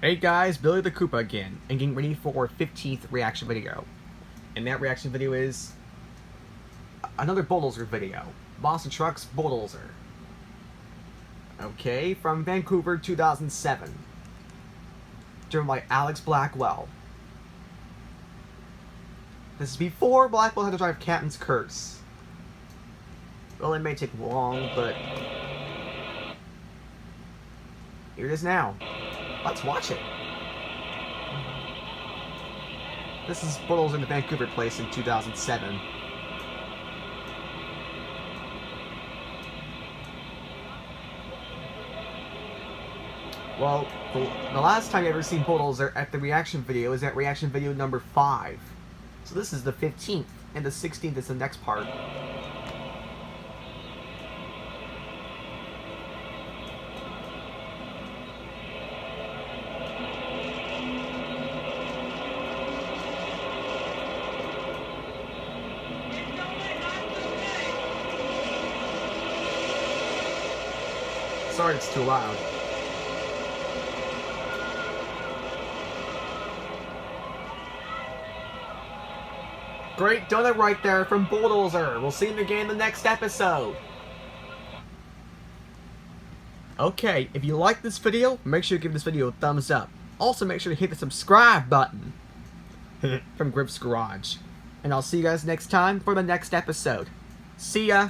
Hey guys, Billy the Koopa again, and getting ready for our 15th reaction video. And that reaction video is another Bulldozer video. Boston Trucks Bulldozer. Okay, from Vancouver 2007. Driven by Alex Blackwell. This is before Blackwell had to drive Captain's Curse. Well, it may take long, but here it is now. Let's watch it. This is Bulldozer in the Vancouver place in 2007. Well, the last time you ever seen Bulldozer at the reaction video is at reaction video number 5. So this is the 15th, and the 16th is the next part. Sorry, it's too loud. Great donut right there from Bulldozer. We'll see him again in the next episode. Okay, if you like this video, make sure you give this video a thumbs up. Also, make sure to hit the subscribe button from Grip's Garage. And I'll see you guys next time for the next episode. See ya!